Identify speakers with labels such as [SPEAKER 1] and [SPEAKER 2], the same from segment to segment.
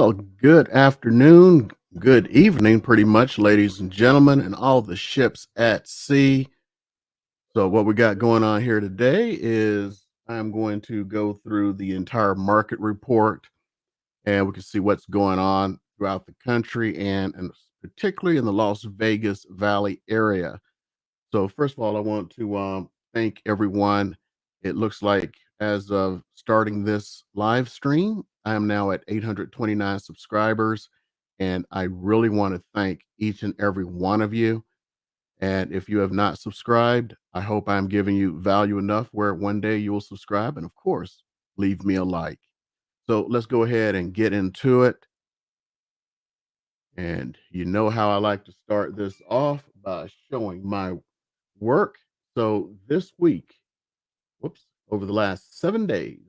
[SPEAKER 1] Well, good afternoon, good evening, pretty much, ladies and gentlemen, and all the ships at sea. So, what we got going on here today is I'm going to go through the entire market report and we can see what's going on throughout the country and particularly in the Las Vegas Valley area. So, first of all, I want to thank everyone. It looks like as of starting this live stream, I am now at 829 subscribers. And I really want to thank each and every one of you. And if you have not subscribed, I hope I'm giving you value enough where one day you will subscribe. And of course, leave me a like. So let's go ahead and get into it. And you know how I like to start this off by showing my work. So this week, whoops, over the last 7 days,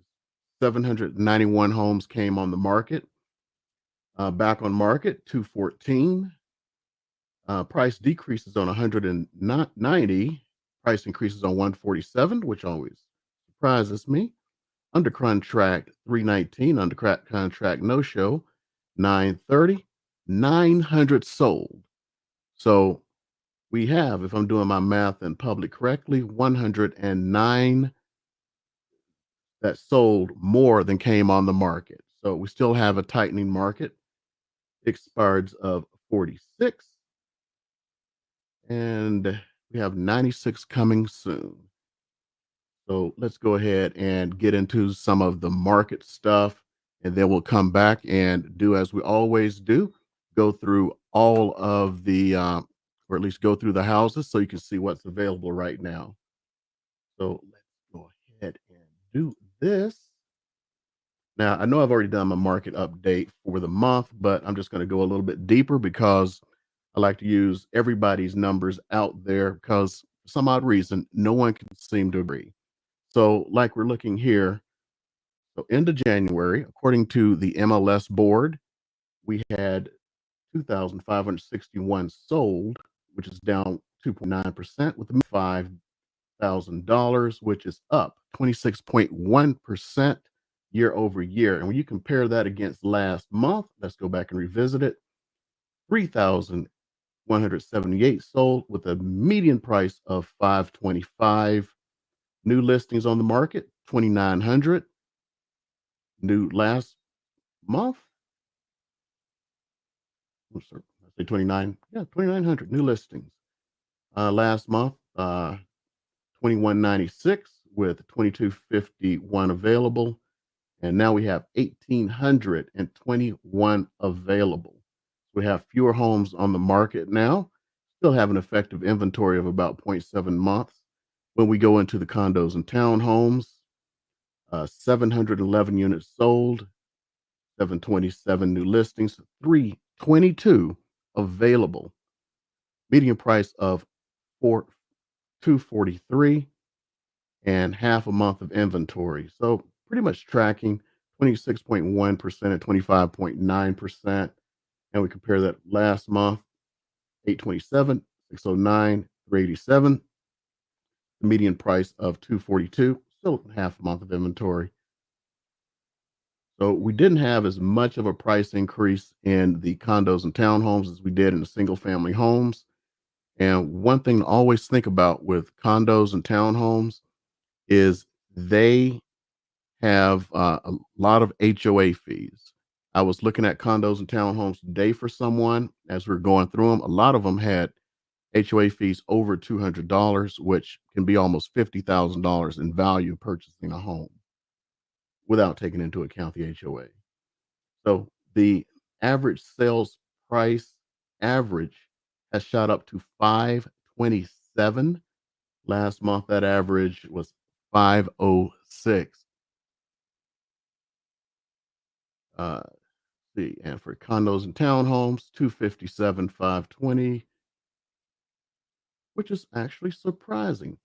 [SPEAKER 1] 791 homes came on the market. Back on market, 214. Price decreases on 190. Price increases on 147, which always surprises me. Under contract, 319. Under contract, no show, 930. 900 sold. So we have, if I'm doing my math in public correctly, 109 that sold more than came on the market. So we still have a tightening market. Expireds of 46, and we have 96 coming soon. So let's go ahead and get into some of the market stuff, and then we'll come back and do as we always do, go through all of the, or at least go through the houses so you can see what's available right now. So let's go ahead and do this. Now, I know I've already done my market update for the month, but I'm just going to go a little bit deeper because I like to use everybody's numbers out there because for some odd reason, no one can seem to agree. So, like we're looking here, so end of January, according to the MLS board, we had 2,561 sold, which is down 2.9%, with $5,000, which is up 26.1% year over year. And when you compare that against last month, let's go back and revisit it. 3,178 sold with a median price of 525. New listings on the market, 2,900. New last month. I'm sorry, I say 29. Yeah, 2,900 new listings. Last month, 2,196 with 2,251 available. And now we have 1,821 available. We have fewer homes on the market now, still have an effective inventory of about 0.7 months. When we go into the condos and townhomes, 711 units sold, 727 new listings, 322 available. Median price of 243 and half a month of inventory. So pretty much tracking 26.1% and 25.9%. And we compare that last month, 827, 609, 387. The median price of 242, still half a month of inventory. So we didn't have as much of a price increase in the condos and townhomes as we did in the single family homes. And one thing to always think about with condos and townhomes is they have a lot of HOA fees. I was looking at condos and townhomes today for someone as we are going through them. A lot of them had HOA fees over $200, which can be almost $50,000 in value purchasing a home without taking into account the HOA. So the average sales price average has shot up to 527. Last month, that average was 506. See, and for condos and townhomes, 257, 520, which is actually surprising.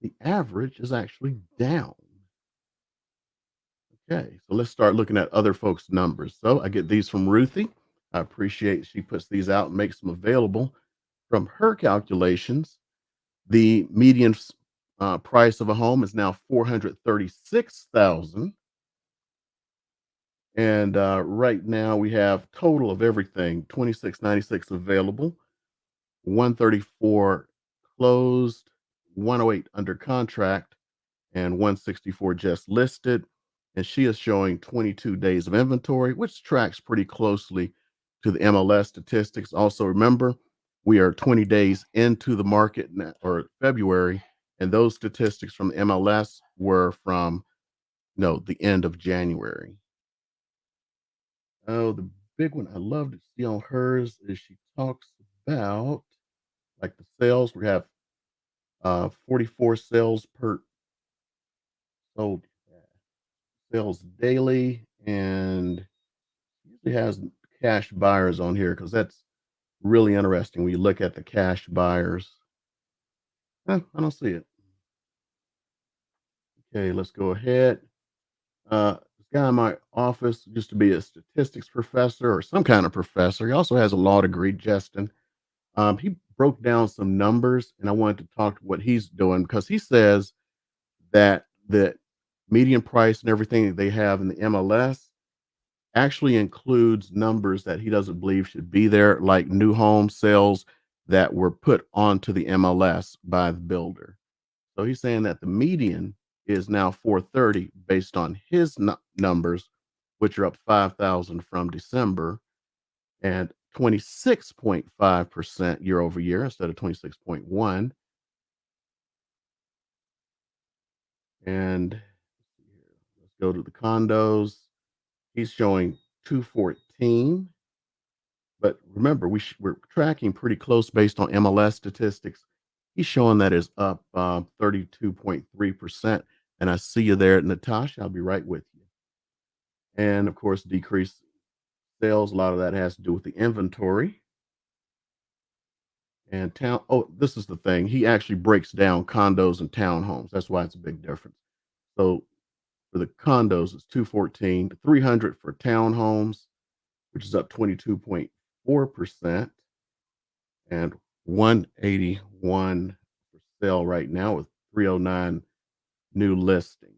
[SPEAKER 1] The average is actually down. Okay, so let's start looking at other folks' numbers. So I get these from Ruthie. I appreciate she puts these out and makes them available. From her calculations, the median price of a home is now 436,000, And right now we have total of everything 2696 available, 134 closed, 108 under contract, and 164 just listed. And she is showing 22 days of inventory, which tracks pretty closely to the MLS statistics. Also, remember, we are 20 days into the market or February, and those statistics from the MLS were from the end of January. Oh, the big one I love to see on hers is she talks about like the sales. We have 44 sales per sold sales daily, and usually has cash buyers on here because that's really interesting when you look at the cash buyers. I don't see it. Okay, let's go ahead. This guy in my office used to be a statistics professor or some kind of professor. He also has a law degree, Justin. He broke down some numbers, and I wanted to talk to what he's doing because he says that the median price and everything that they have in the MLS actually includes numbers that he doesn't believe should be there, like new home sales that were put onto the MLS by the builder. So he's saying that the median is now 430 based on his numbers, which are up 5,000 from December and 26.5% year over year instead of 26.1. And let's go to the condos. He's showing 214. But remember, we're tracking pretty close based on MLS statistics. He's showing that is up 32.3%. And I see you there, Natasha. I'll be right with you. And of course, decreased sales. A lot of that has to do with the inventory and town. Oh, this is the thing. He actually breaks down condos and townhomes. That's why it's a big difference. So for the condos, it's 214, 300 for townhomes, which is up 22.4%, and 181 for sale right now with 309 new listings.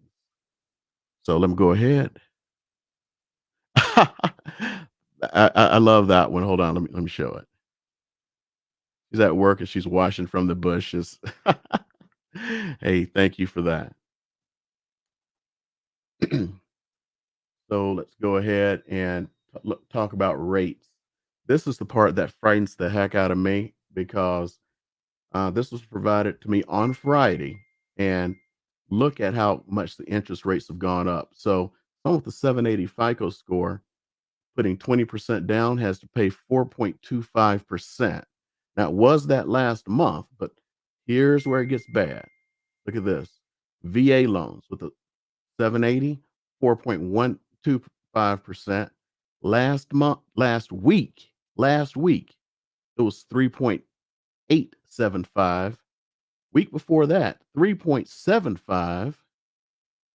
[SPEAKER 1] So let me go ahead. I love that one. Hold on, let me show it. She's at work and she's washing from the bushes. Hey, thank you for that. So let's go ahead and talk about rates. This is the part that frightens the heck out of me because this was provided to me on Friday, and look at how much the interest rates have gone up. So someone with the 780 FICO score putting 20% down has to pay 4.25%. Now, it was that last month, but here's where it gets bad. Look at this. VA loans with the 780, 4.125%. Last week, it was 3.875. Week before that, 3.75,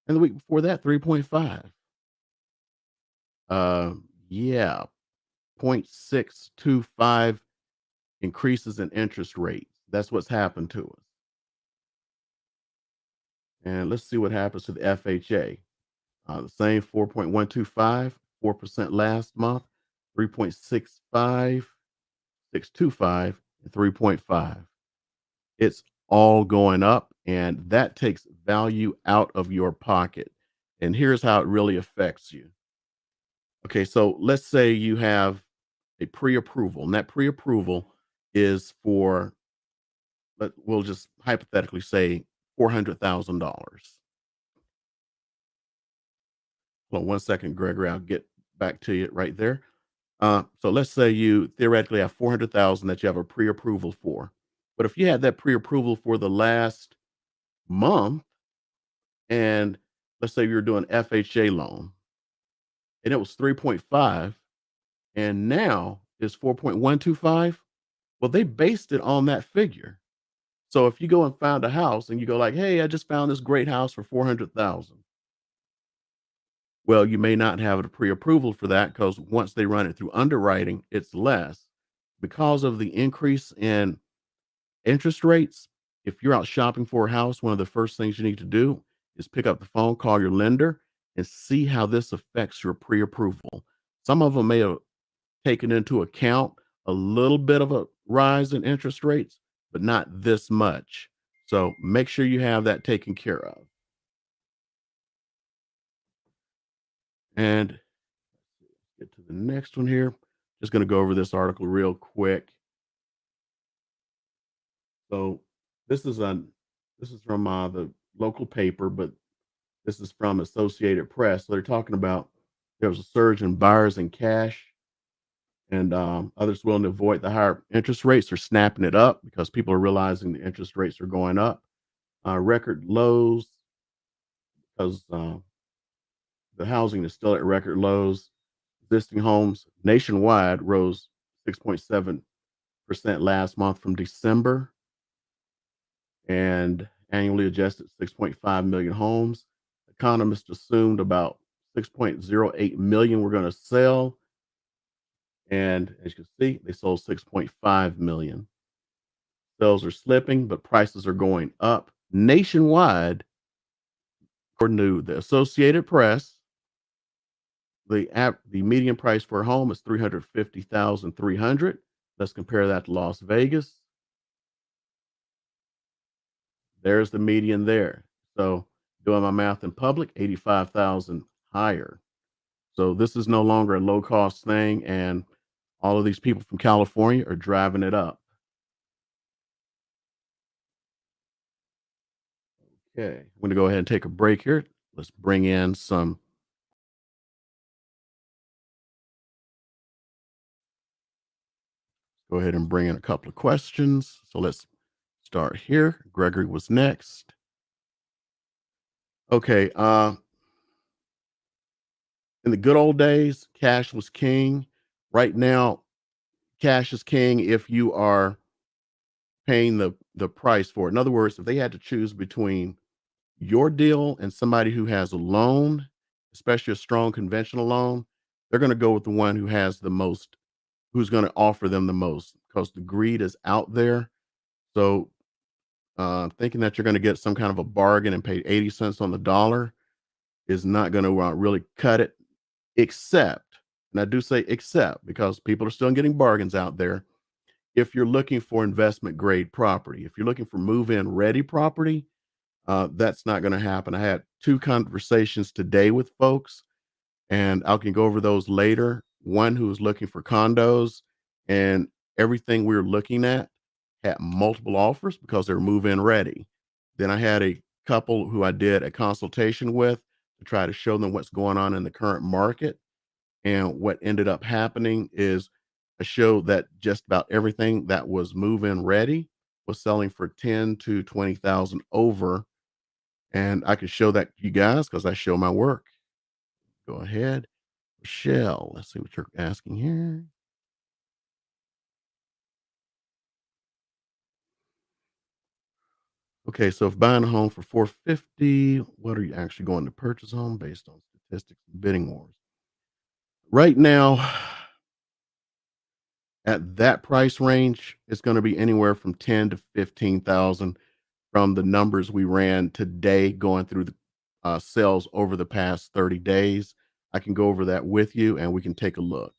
[SPEAKER 1] and the week before that, 3.5. Yeah, 0.625 increases in interest rates. That's what's happened to us. And let's see what happens to the FHA. The same 4.125, 4% last month, 3.65, 625, and 3.5. It's all going up, and that takes value out of your pocket. And here's how it really affects you. Okay, so let's say you have a pre-approval, and that pre-approval is for, we'll just hypothetically say $400,000. Hold on one second, Gregory. I'll get back to you right there. So let's say you theoretically have 400,000 that you have a pre-approval for. But if you had that pre-approval for the last month, and let's say you're doing FHA loan, and it was 3.5, and now it's 4.125. Well, they based it on that figure. So if you go and find a house and you go like, "Hey, I just found this great house for 400,000." Well, you may not have a pre-approval for that because once they run it through underwriting, it's less. Because of the increase in interest rates, if you're out shopping for a house, one of the first things you need to do is pick up the phone, call your lender, and see how this affects your pre-approval. Some of them may have taken into account a little bit of a rise in interest rates, but not this much. So make sure you have that taken care of. And get to the next one here. Just going to go over this article real quick. So this is on this is from the local paper, but this is from Associated Press. So they're talking about there was a surge in buyers and cash, and others willing to avoid the higher interest rates are snapping it up because people are realizing the interest rates are going up. Record lows because the housing is still at record lows. Existing homes nationwide rose 6.7% last month from December, and annually adjusted 6.5 million homes. Economists assumed about 6.08 million were going to sell. And as you can see, they sold 6.5 million. Sales are slipping, but prices are going up nationwide. According to the Associated Press, the median price for a home is 350,300. Let's compare that to Las Vegas. There's the median there. So doing my math in public, 85,000 higher. So this is no longer a low cost thing, and all of these people from California are driving it up. Okay, I'm going to go ahead and take a break here. Let's bring in some. Go ahead and bring in a couple of questions. So let's start here. Gregory was next. Okay, in the good old days, cash was king. Right now, cash is king if you are paying the price for it. In other words, if they had to choose between your deal and somebody who has a loan, especially a strong conventional loan, they're going to go with the one who has the most, who's going to offer them the most, because the greed is out there. So thinking that you're going to get some kind of a bargain and pay 80 cents on the dollar is not going to really cut it, except, and I do say except because people are still getting bargains out there. If you're looking for investment grade property, if you're looking for move in ready property, that's not going to happen. I had two conversations today with folks, and I can go over those later. One who was looking for condos, and everything we were looking at had multiple offers because they're move-in ready. Then I had a couple who I did a consultation with to try to show them what's going on in the current market. And what ended up happening is I showed that just about everything that was move-in ready was selling for 10 to 20,000 over. And I could show that to you guys because I show my work. Go ahead. Michelle, let's see what you're asking here. Okay, so if buying a home for 450, what are you actually going to purchase a home based on statistics and bidding wars? Right now, at that price range, it's going to be anywhere from 10 to 15,000 from the numbers we ran today going through the sales over the past 30 days. I can go over that with you and we can take a look.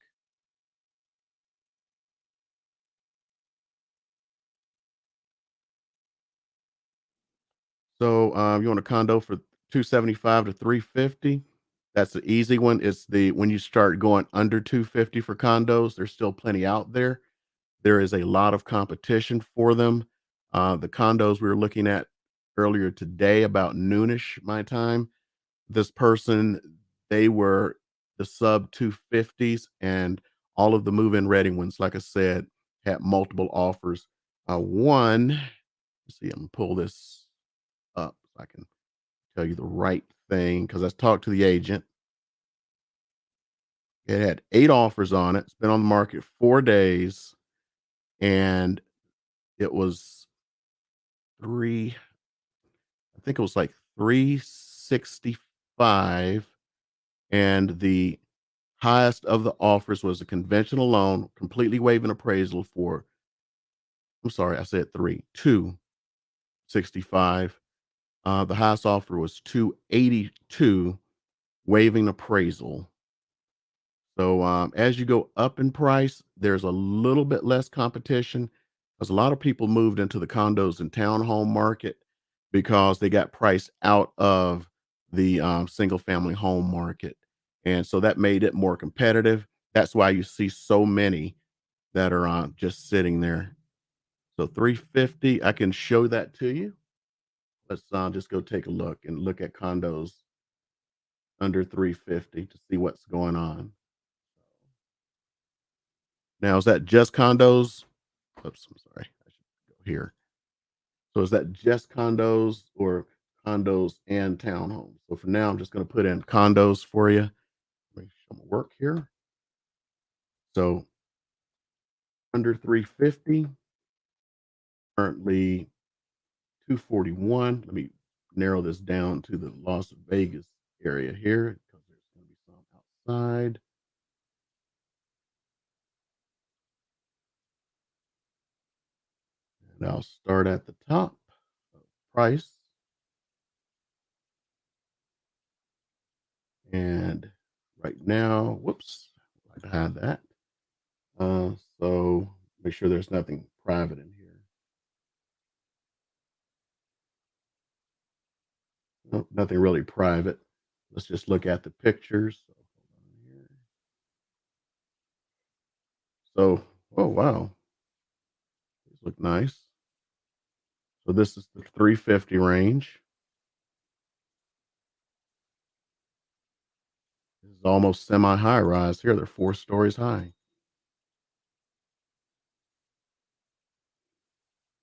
[SPEAKER 1] So you want a condo for 275 to 350? That's the easy one. It's the when you start going under 250 for condos, there's still plenty out there. There is a lot of competition for them. The condos we were looking at earlier today, about noonish my time, this person, they were the sub 250s, and all of the move-in ready ones, like I said, had multiple offers. One, let's see, I'm gonna pull this up so I can tell you the right thing because I talked to the agent. It had 8 offers on it. It's been on the market 4 days, and it was 3 I think it was like 365, and the highest of the offers was a conventional loan, completely waiving appraisal for, I'm sorry, I said 3, 265. The highest offer was 282, waiving appraisal. So as you go up in price, there's a little bit less competition because a lot of people moved into the condos and townhome market because they got priced out of the single family home market. And so that made it more competitive. That's why you see so many that are just sitting there. So 350, I can show that to you. Let's just go take a look and look at condos under 350 to see what's going on. Now, is that just condos? Oops, I'm sorry. I should go here. So is that just condos or condos and townhomes? So for now, I'm just going to put in condos for you. Let me show my work here. So under 350, currently 241. Let me narrow this down to the Las Vegas area here because there's going to be some outside. And I'll start at the top. Price. And right now, whoops, I'd like to hide that. So make sure there's nothing private in here. Nope, nothing really private. Let's just look at the pictures. So, oh wow, these look nice. So this is the 350 range. This is almost semi-high rise here. They're 4 stories high.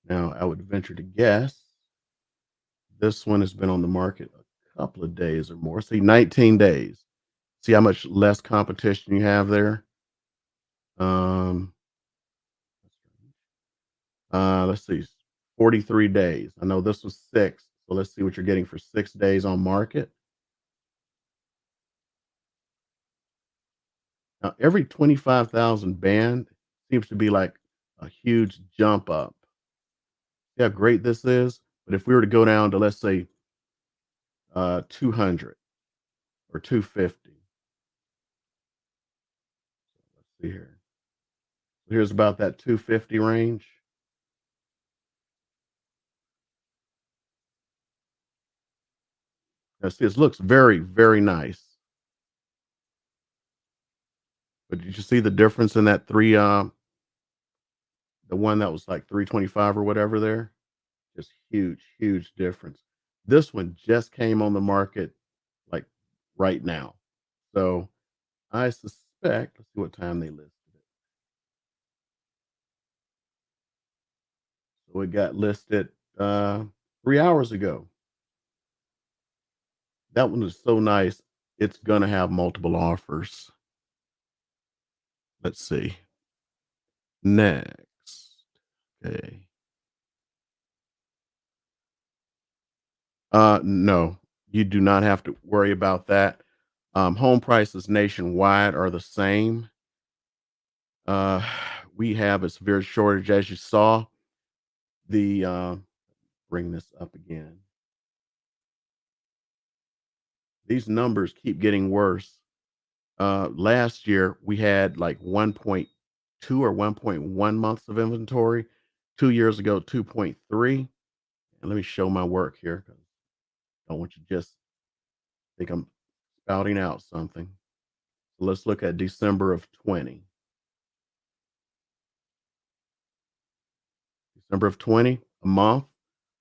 [SPEAKER 1] Now I would venture to guess this one has been on the market a couple of days or more. See, 19 days. See how much less competition you have there? Um, let's see, 43 days. I know this was 6, so let's see what you're getting for 6 days on market. Now, every 25,000 band seems to be like a huge jump up. See how great this is? But if we were to go down to, let's say, 200 or 250, let's see here. Here's about that 250 range. Now, see, it looks very, very nice. But did you see the difference in that the one that was like 325 or whatever there? Just huge, huge difference. This one just came on the market like right now. So I suspect, let's see what time they listed it. So it got listed 3 hours ago. That one is so nice. It's gonna have multiple offers. Let's see. Next. Okay. No, you do not have to worry about that. Home prices nationwide are the same. Uh, we have a severe shortage, as you saw. The bring this up again. These numbers keep getting worse. Last year we had like 1.2 or 1.1 months of inventory. 2 years ago, 2.3. And let me show my work here because I don't want you to just think I'm spouting out something. So let's look at December of 20. December of 20, a month,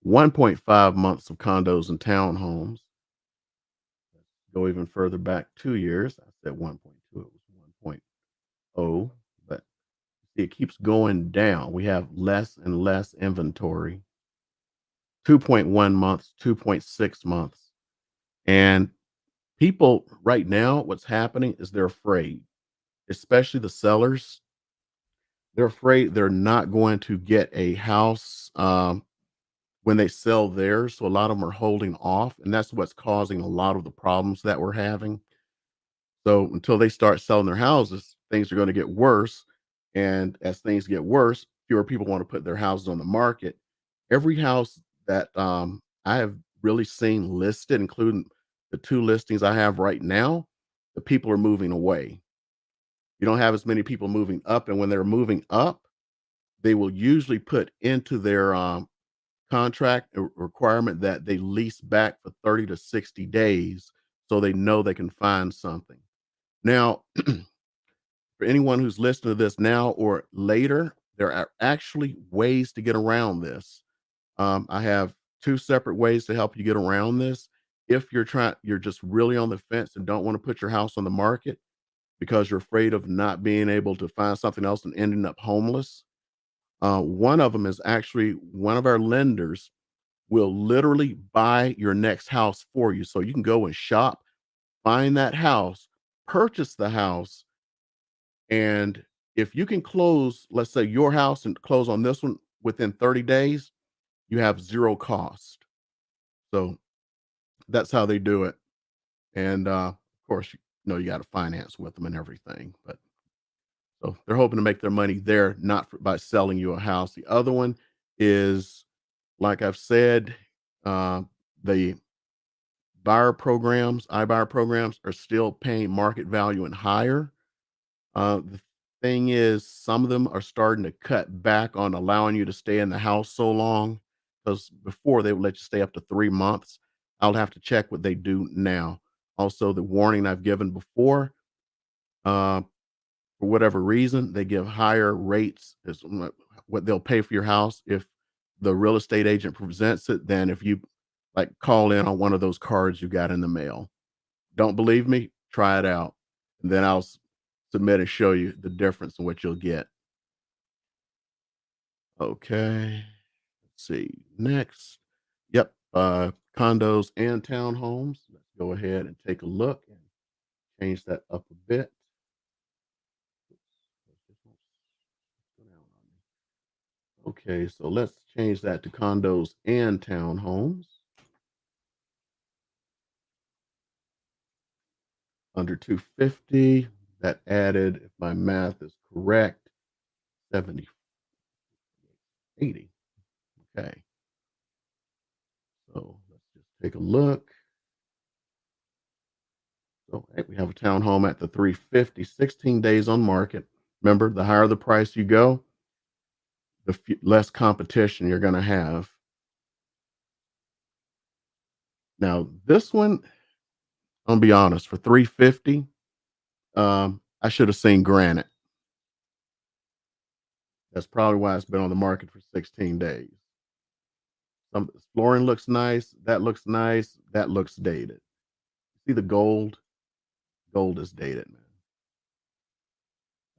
[SPEAKER 1] 1.5 months of condos and townhomes. Go even further back 2 years. I said 1.2, it was 1.0, but see, it keeps going down. We have less and less inventory. 2.1 months, 2.6 months. And people right now, what's happening is they're afraid, especially the sellers. They're afraid they're not going to get a house when they sell theirs. So a lot of them are holding off, and that's what's causing a lot of the problems that we're having. So until they start selling their houses, things are going to get worse. And as things get worse, fewer people want to put their houses on the market. Every house that I have really seen listed, including the 2 listings I have right now, the people are moving away. You don't have as many people moving up, and when they're moving up, they will usually put into their, contract requirement that they lease back for 30 to 60 days so they know they can find something. Now, for anyone who's listening to this now or later, there are actually ways to get around this. I have 2 separate ways to help you get around this. If you're just really on the fence and don't want to put your house on the market because you're afraid of not being able to find something else and ending up homeless. One of them is actually one of our lenders will literally buy your next house for you. So you can go and shop, find that house, purchase the house, and if you can close, let's say your house and close on this one within 30 days, you have 0 cost. So that's how they do it. And of course, you got to finance with them and everything. But so they're hoping to make their money there, not by selling you a house. The other one is, like I've said, the iBuyer programs are still paying market value and higher. The thing is, some of them are starting to cut back on allowing you to stay in the house so long, because before they would let you stay up to 3 months. I'll have to check what they do now. Also, the warning I've given before, uh, for whatever reason, they give higher rates as what they'll pay for your house if the real estate agent presents it than if you like call in on one of those cards you got in the mail. Don't believe me? Try it out. And then submit and show you the difference in what you'll get. Okay. Let's see. Next. Yep. Condos and townhomes. Let's go ahead and take a look and change that up a bit. Okay, so let's change that to condos and townhomes. Under 250, that added, if my math is correct, 70, 80. Okay, so let's just take a look. So hey, we have a townhome at the 350, 16 days on market. Remember, the higher the price you go, the less competition you're going to have. Now, this one, I'm gonna be honest, for 350, I should have seen granite. That's probably why it's been on the market for 16 days. Some flooring looks nice. That looks nice. That looks dated. See the gold? Gold is dated,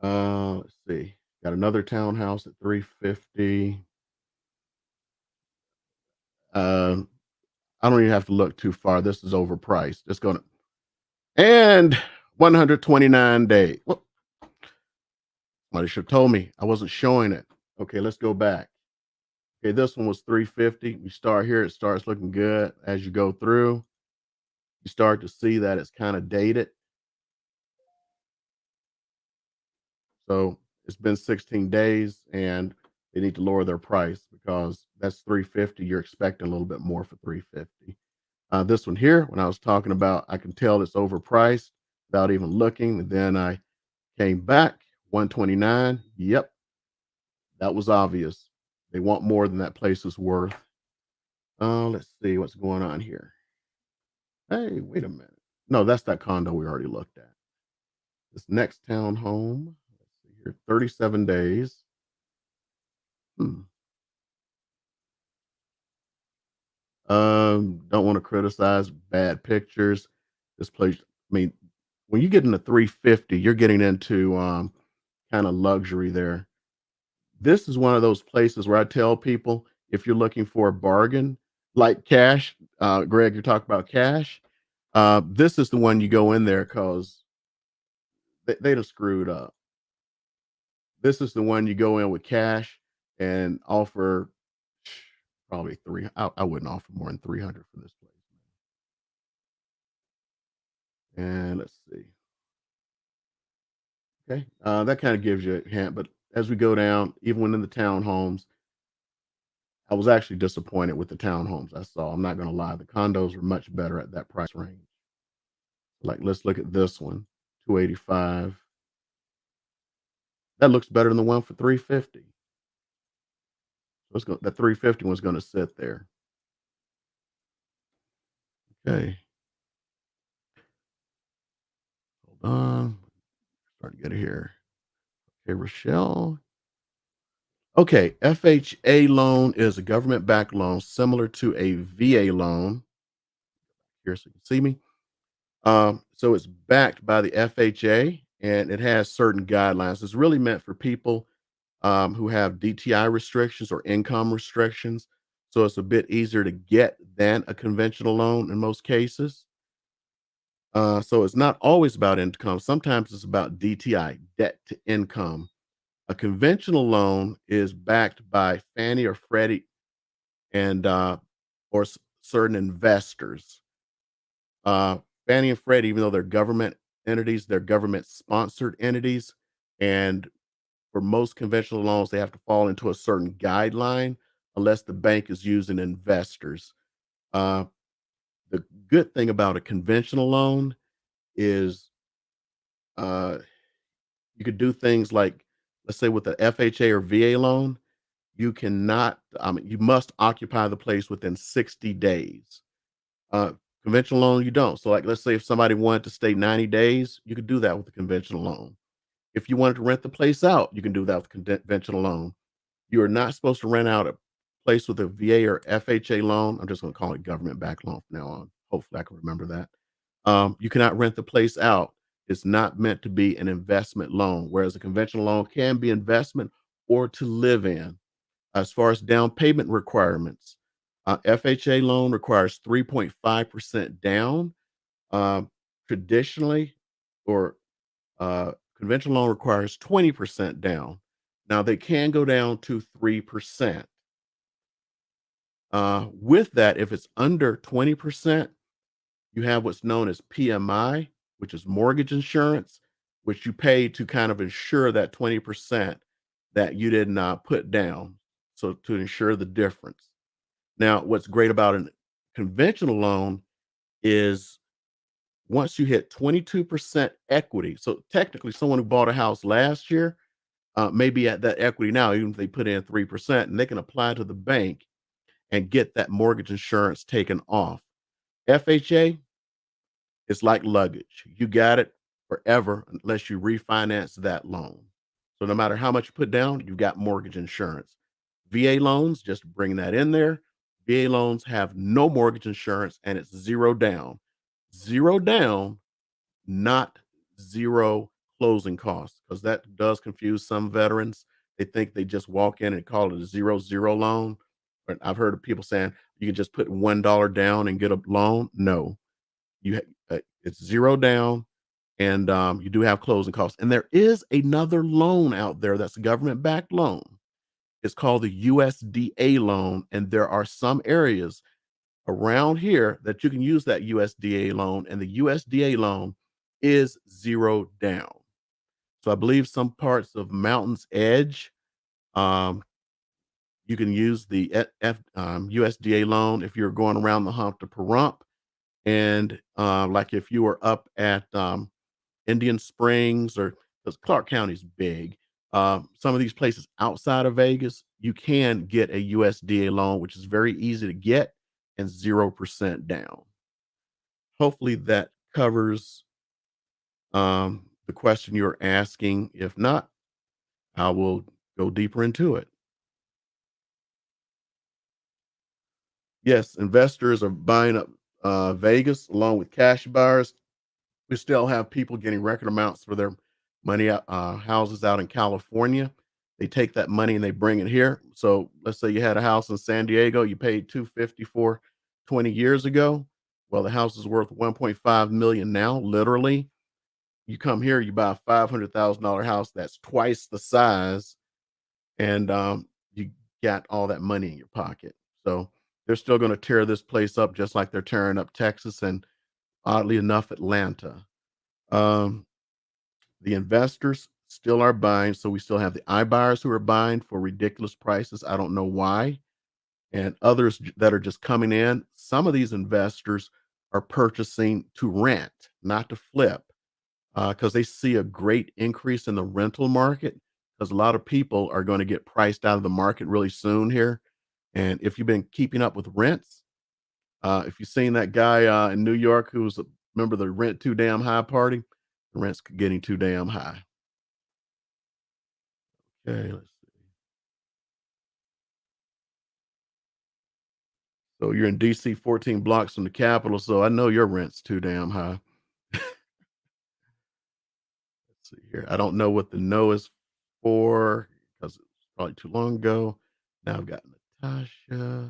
[SPEAKER 1] man. Let's see. Got another townhouse at 350. Um, I don't even have to look too far. This is overpriced. It's gonna and 129 days. Well, somebody should have told me I wasn't showing it. Okay, let's go back. Okay, this one was 350. We start here, it starts looking good. As you go through, you start to see that it's kind of dated. So it's been 16 days and they need to lower their price because that's 350. You're expecting a little bit more for 350. This one here, when I was talking about, I can tell it's overpriced without even looking. And then I came back, 129. Yep, that was obvious. They want more than that place is worth. Let's see what's going on here. Hey, wait a minute. No, that's that condo we already looked at. This next townhome, let's see here, 37 days. Hmm. Don't want to criticize bad pictures. This place, I mean, when you get into 350, you're getting into kind of luxury there. This is one of those places where I tell people if you're looking for a bargain, like cash, Greg, you're talking about cash. This is the one you go in there because they'd have screwed up. This is the one you go in with cash and offer probably three. I wouldn't offer more than 300 for this place. And let's see. Okay, that kind of gives you a hint. But as we go down, even when in the townhomes, I was actually disappointed with the townhomes I saw. I'm not going to lie. The condos were much better at that price range. Like, let's look at this one, 285. That looks better than the one for 350. Let's go. That 350 one's going to sit there. Okay, hold on. Starting to get it here. Okay, Rochelle. Okay, FHA loan is a government-backed loan similar to a VA loan. Here, so you can see me. So it's backed by the FHA and it has certain guidelines. It's really meant for people who have DTI restrictions or income restrictions. So it's a bit easier to get than a conventional loan in most cases. So it's not always about income. Sometimes it's about DTI, debt to income. A conventional loan is backed by Fannie or Freddie and certain investors. Uh, Fannie and Freddie, even though they're government entities, they're government sponsored entities, and for most conventional loans, they have to fall into a certain guideline unless the bank is using investors. Uh, the good thing about a conventional loan is uh, you could do things like, let's say, with the FHA or VA loan, you cannot, you must occupy the place within 60 days. Uh, Conventional loan, you don't. So, like, let's say if somebody wanted to stay 90 days, you could do that with a conventional loan. If you wanted to rent the place out, you can do that with conventional loan. You are not supposed to rent out a place with a VA or FHA loan. I'm just going to call it government backed loan from now on. Hopefully, I can remember that. You cannot rent the place out. It's not meant to be an investment loan, whereas a conventional loan can be investment or to live in. As far as down payment requirements, FHA loan requires 3.5% down. Um, Traditionally, or conventional loan requires 20% down. Now they can go down to 3%. With that, if it's under 20%, you have what's known as PMI, which is mortgage insurance, which you pay to kind of insure that 20% that you did not put down. So to ensure the difference. Now, what's great about a conventional loan is once you hit 22% equity, so technically someone who bought a house last year may be at that equity now, even if they put in 3%, and they can apply to the bank and get that mortgage insurance taken off. FHA is like luggage. You got it forever unless you refinance that loan. So no matter how much you put down, you got mortgage insurance. VA loans, just bring that in there. VA loans have no mortgage insurance and it's zero down. Zero down, not zero closing costs, because that does confuse some veterans. They think they just walk in and call it a zero loan. But I've heard of people saying you can just put $1 down and get a loan. No, it's zero down, and you do have closing costs. And there is another loan out there that's a government backed loan. It's called the USDA loan, and there are some areas around here that you can use that USDA loan, and the USDA loan is zero down. So I believe some parts of Mountain's Edge, um, you can use the USDA loan if you're going around the hump to Pahrump, and like if you were up at Indian Springs, or because Clark County's big, some of these places outside of Vegas, you can get a USDA loan, which is very easy to get and 0% down. Hopefully that covers the question you're asking. If not, I will go deeper into it. Yes, investors are buying up Vegas along with cash buyers. We still have people getting record amounts for their money, houses out in California. They take that money and they bring it here. So let's say you had a house in San Diego, you paid 250 for 20 years ago. Well, the house is worth 1.5 million now, literally. You come here, you buy a $500,000 house that's twice the size, and you got all that money in your pocket. So they're still going to tear this place up just like they're tearing up Texas and, oddly enough, Atlanta. Um, the investors still are buying, so we still have the iBuyers who are buying for ridiculous prices. I don't know why, and others that are just coming in. Some of these investors are purchasing to rent, not to flip, because they see a great increase in the rental market. Because a lot of people are going to get priced out of the market really soon here. And if you've been keeping up with rents, if you've seen that guy in New York who was, remember the rent too damn high party, the rent's getting too damn high. Okay, let's see. So you're in DC, 14 blocks from the Capitol, so I know your rent's too damn high. Let's see here. I don't know what the no is for because it's probably too long ago. Now I've got Natasha.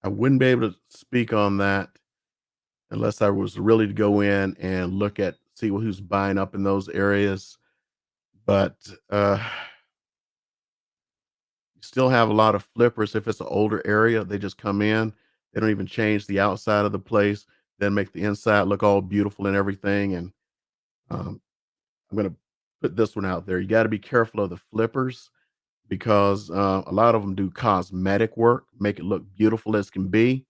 [SPEAKER 1] I wouldn't be able to speak on that unless I was really to go in and look at see who's buying up in those areas. But you still have a lot of flippers. If it's an older area, they just come in. They don't even change the outside of the place, then make the inside look all beautiful and everything. And um, I'm gonna put this one out there. You got to be careful of the flippers because a lot of them do cosmetic work, make it look beautiful as can be,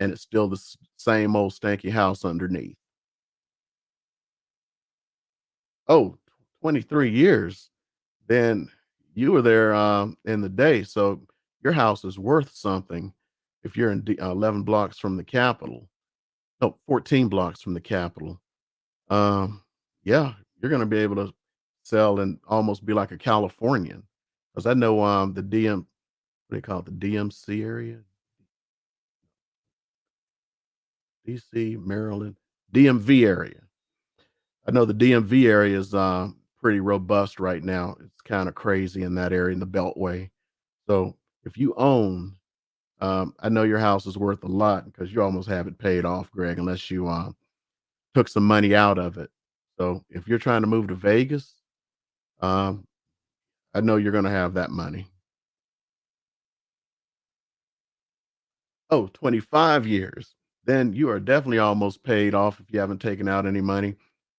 [SPEAKER 1] and it's still the same old stanky house underneath. Oh, 23 years. Then you were there in the day, so your house is worth something if you're in 11 blocks from the Capitol. No, 14 blocks from the Capitol. Um, yeah, you're gonna be able to sell and almost be like a Californian. Because I know, the DM what do they call it? The DMC area? DC, Maryland, DMV area. I know the DMV area is, pretty robust right now. It's kinda crazy in that area in the Beltway. So, if you own, I know your house is worth a lot because you almost have it paid off, Greg, unless you, took some money out of it. So, if you're trying to move to Vegas, um, I know you're gonna have that money. Oh, 25 years. Then you are definitely almost paid off if you haven't taken out any money,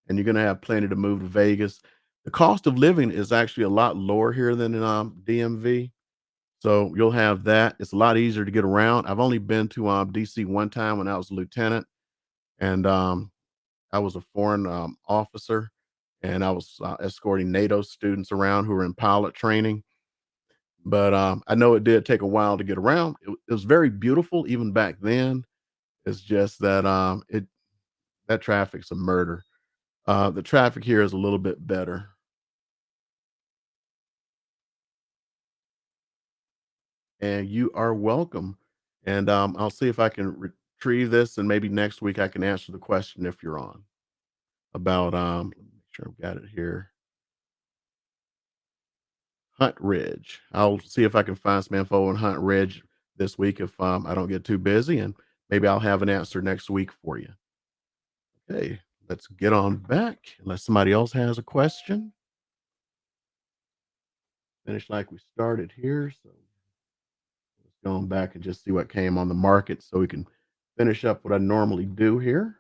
[SPEAKER 1] and you're gonna have plenty to move to Vegas. The cost of living is actually a lot lower here than in, DMV, so you'll have that. It's a lot easier to get around. I've only been to, DC one time when I was a lieutenant, and, I was a foreign, officer, and I was, escorting NATO students around who were in pilot training. But, I know it did take a while to get around. It was very beautiful even back then. It's just that, it that traffic's a murder. The traffic here is a little bit better, and you are welcome. And, I'll see if I can retrieve this, and maybe next week I can answer the question if you're on about, let me make sure I've got it here. Hunt Ridge. I'll see if I can find some info on Hunt Ridge this week if, I don't get too busy, and maybe I'll have an answer next week for you. Okay, let's get on back unless somebody else has a question. Finish like we started here. So let's go on back and just see what came on the market so we can finish up what I normally do here.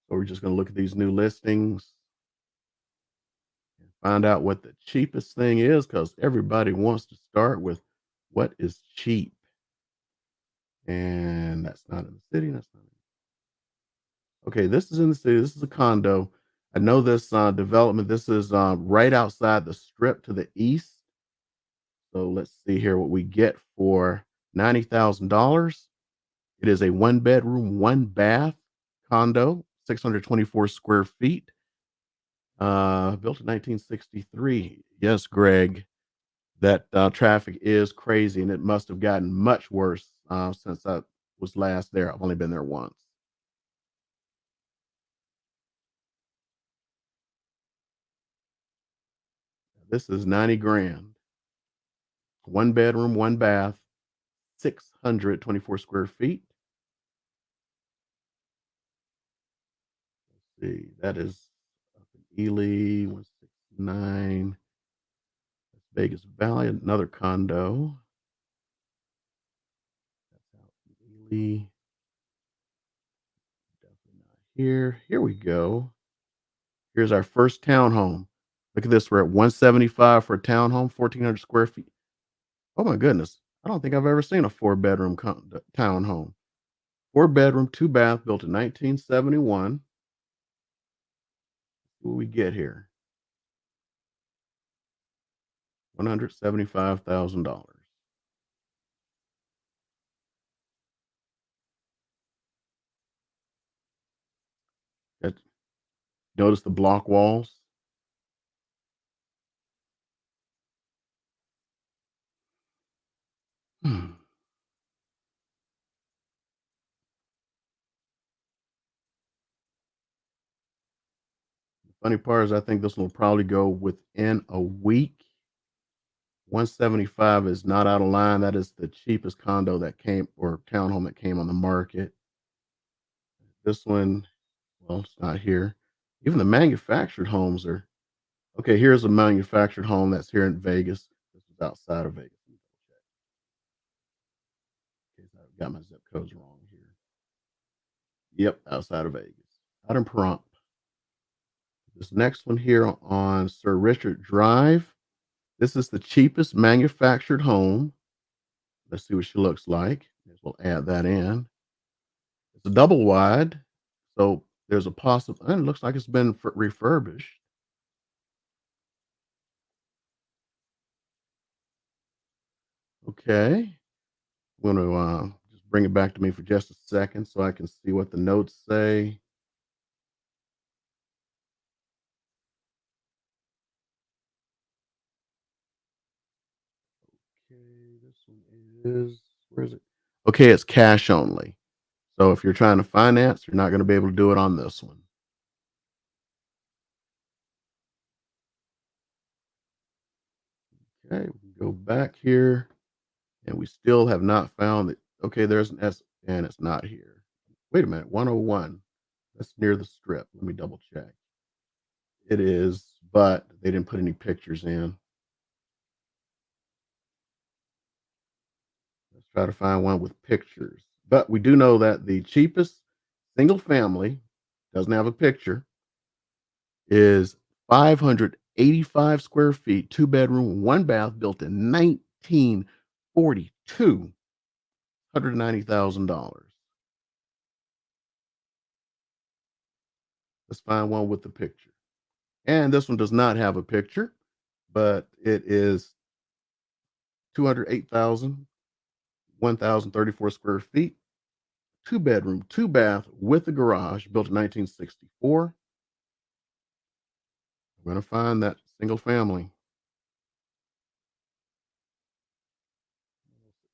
[SPEAKER 1] So we're just going to look at these new listings and find out what the cheapest thing is because everybody wants to start with what is cheap. And that's not in the city. That's not okay. This is in the city. This is a condo. I know this development. This is right outside the strip to the east. So let's see here what we get for $90,000. It is a one bedroom, one bath condo, 624 square feet, built in 1963. Yes, Greg, that traffic is crazy and it must have gotten much worse since I was last there. I've only been there once. This is 90 grand, one bedroom, one bath, 624 square feet. Let's see, that is up in Ely, 169. Vegas Valley, another condo. That's out in Ely. Definitely not here. Here we go. Here's our first townhome. Look at this. We're at 175 for a townhome, 1,400 square feet. Oh my goodness. I don't think I've ever seen a four-bedroom townhome. Four-bedroom, two bath, built in 1971. What we get here? $175,000. That Notice the block walls? Hmm. Funny part is I think this one will probably go within a week. 175 is not out of line. That is the cheapest condo that came or townhome that came on the market. This one, well, it's not here. Even the manufactured homes are okay. Here's a manufactured home that's here in Vegas. This is outside of Vegas. In case I got my zip codes wrong here. Yep, outside of Vegas. Out in Pahrump. This next one here on Sir Richard Drive. This is the cheapest manufactured home. Let's see what she looks like. We'll add that in. It's a double wide, so there's a possible and it looks like it's been refurbished. Okay. I'm gonna, just bring it back to me for just a second so I can see what the notes say. Okay, this one is where is it? Okay, it's cash only. So if you're trying to finance, you're not gonna be able to do it on this one. Okay, we can go back here, and we still have not found it. Okay, there's an S, and it's not here. Wait a minute, 101. That's near the strip. Let me double check. It is, but they didn't put any pictures in. Let's try to find one with pictures. But we do know that the cheapest single family doesn't have a picture is 585 square feet, two bedroom, one bath, built in 1942, $190,000. Let's find one with the picture. And this one does not have a picture, but it is 208,000, 1,034 square feet, two bedroom, two bath with a garage, built in 1964. We're going to find that single family.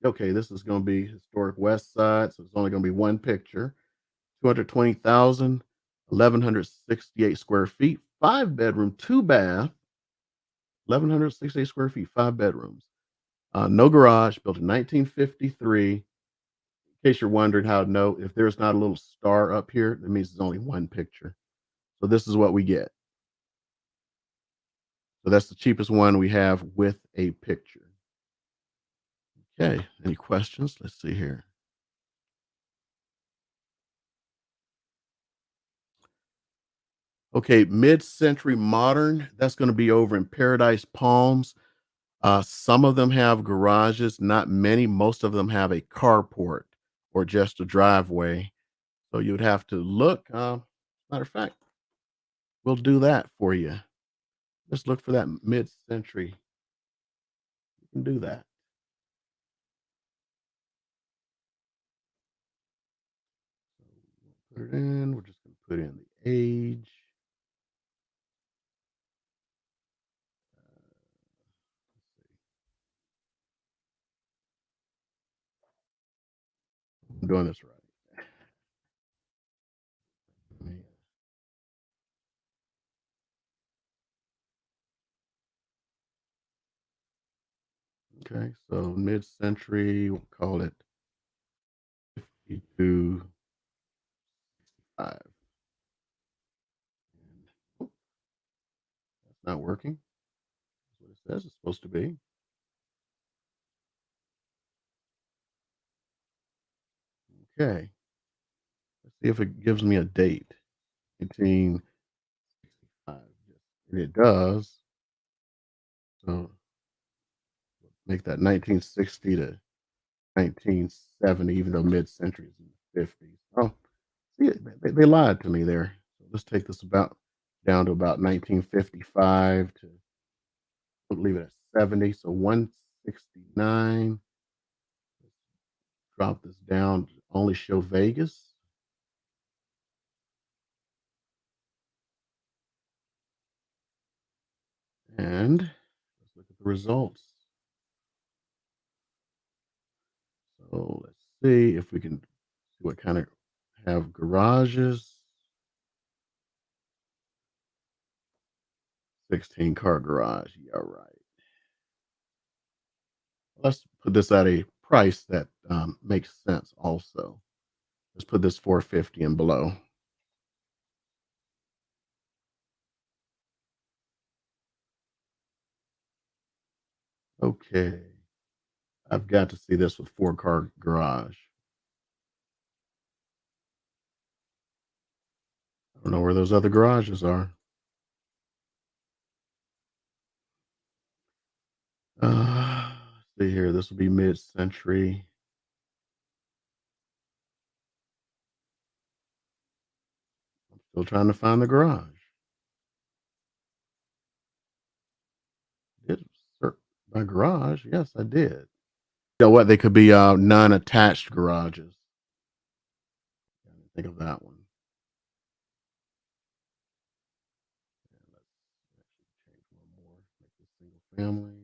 [SPEAKER 1] Okay, this is going to be historic West Side, so it's only going to be one picture. 220,000, 1,168 square feet, five bedroom, two bath, 1,168 square feet, five bedrooms. No garage, built in 1953. In case you're wondering how to know, if there's not a little star up here, that means there's only one picture. So this is what we get. So that's the cheapest one we have with a picture. Okay, any questions? Let's see here. Okay, mid-century modern, that's gonna be over in Paradise Palms. Some of them have garages, not many. Most of them have a carport or just a driveway. So you'd have to look. Matter of fact, we'll do that for you. Just look for that mid-century. You can do that. Put it in. We're just gonna put in the age. I'm doing this right. Okay, so mid-century, we'll call it 52 5. Oh, that's not working. That's what it says it's supposed to be. Okay, let's see if it gives me a date. 1965. And it does. So make that 1960 to 1970, even though mid-century is in the 50s. Oh, see, they lied to me there. So let's take this about down to about 1955 to we'll leave it at 70. So 169. Drop this down. Only show Vegas. And let's look at the results. So let's see if we can see what kind of have garages. 16-car garage. Yeah, right. Let's put this at a price that makes sense also. Let's put this 450 and below. Okay. I've got to see this with 4-car garage. I don't know where those other garages are. Let's see here. This will be mid-century. Still trying to find the garage. Did search my garage? Yes, I did. You know what? They could be non-attached garages. I didn't think of that one. And let's actually change one more. Make this single family.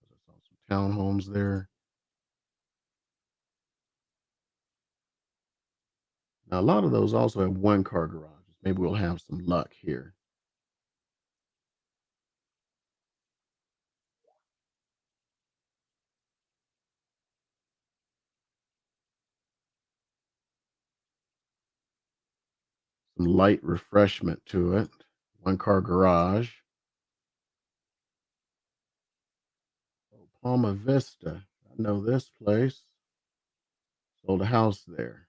[SPEAKER 1] Because I saw some townhomes there. Now a lot of those also have 1-car garages. Maybe we'll have some luck here. Some light refreshment to it. 1-car garage. Oh, Palma Vista. I know this place. Sold a house there.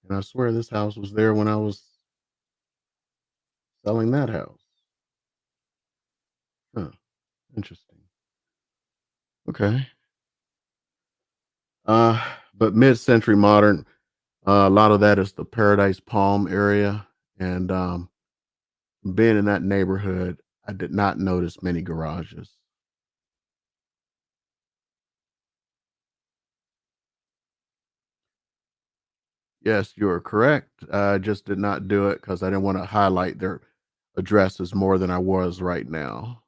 [SPEAKER 1] And I swear this house was there when I was selling that house. Huh. Interesting. Okay. Uh, but mid-century modern, a lot of that is the Paradise Palm area. And being in that neighborhood, I did not notice many garages. Yes, you are correct. I just did not do it because I didn't want to highlight their addresses more than I was right now.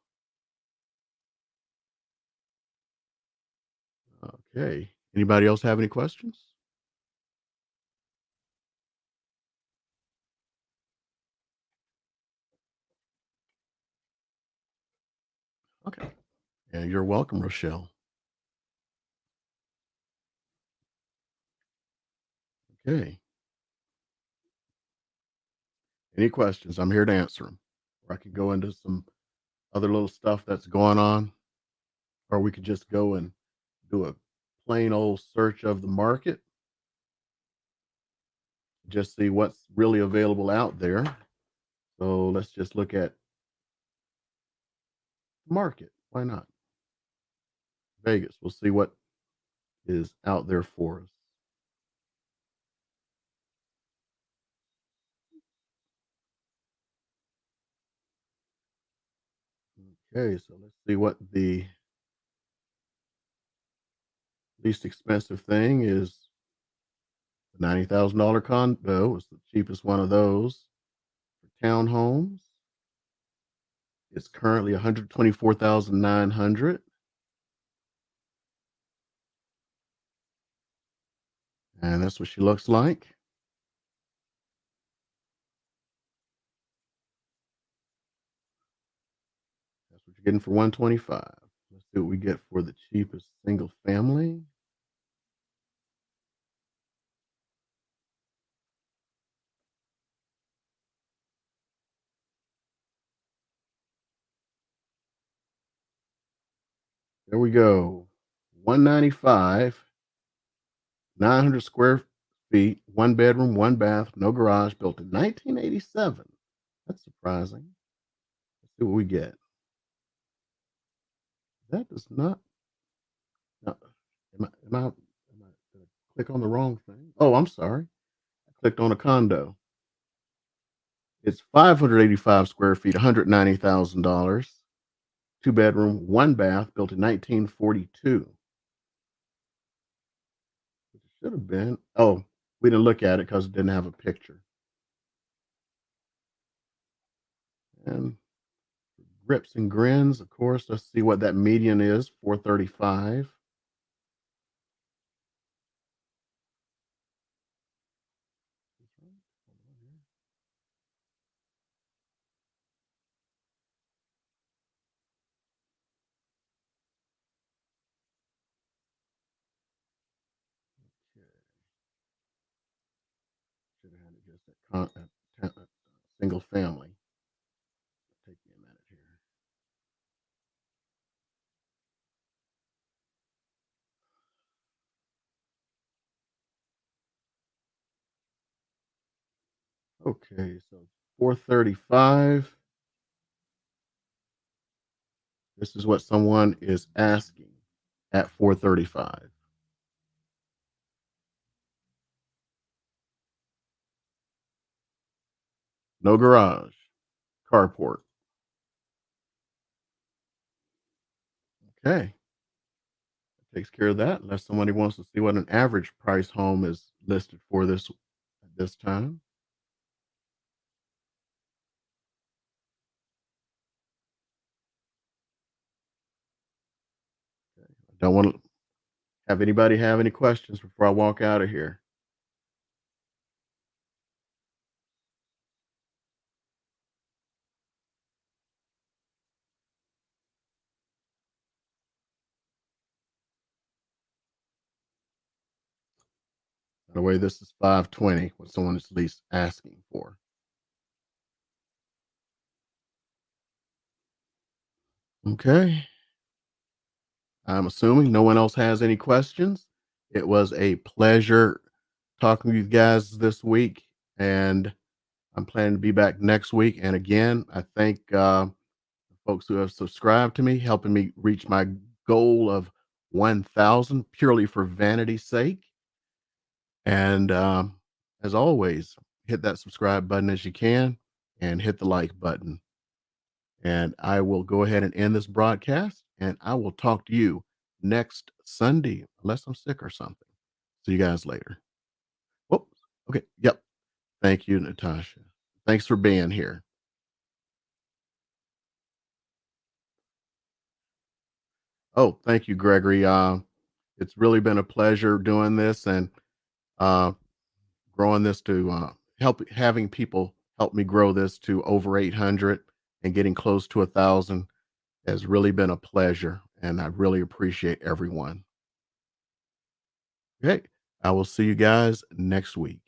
[SPEAKER 1] Okay. Anybody else have any questions? Okay. Yeah, you're welcome, Rochelle. Okay. Any questions? I'm here to answer them. Or I could go into some other little stuff that's going on, or we could just go and do a plain old search of the market, just see what's really available out there. So let's just look at the market. Why not? Vegas. We'll see what is out there for us. Okay, so let's see what the least expensive thing is. The $90,000 condo is the cheapest one of those. For townhomes, it's currently 124,900, and that's what she looks like. That's what you're getting for 125. Let's see what we get for the cheapest single family. There we go. 195, 900 square feet, 1 bedroom, 1 bath, no garage, built in 1987. That's surprising. Let's see what we get. That does not. No, did I click on the wrong thing? Oh, I'm sorry. I clicked on a condo. It's 585 square feet, $190,000. Two bedroom, one bath, built in 1942. It should have been. Oh, we didn't look at it because it didn't have a picture. And grips and grins, of course. Let's see what that median is. 435. Should have had it just a single family. Take me a minute here. Okay, so 435. This is what someone is asking at 435. No garage, carport. Okay, takes care of that. Unless somebody wants to see what an average price home is listed for this at this time. Don't want to have anybody have any questions before I walk out of here. By the way, this is 520, what someone is at least asking for. Okay. I'm assuming no one else has any questions. It was a pleasure talking with you guys this week, and I'm planning to be back next week. And again, I thank folks who have subscribed to me, helping me reach my goal of 1,000 purely for vanity's sake. And as always, hit that subscribe button as you can and hit the like button. And I will go ahead and end this broadcast, and I will talk to you next Sunday, unless I'm sick or something. See you guys later. Whoops. Okay. Yep. Thank you, Natasha. Thanks for being here. Oh, thank you, Gregory. It's really been a pleasure doing this and uh, growing this to help having people help me grow this to over 800 and getting close to 1,000 has really been a pleasure. And I really appreciate everyone. Okay. I will see you guys next week.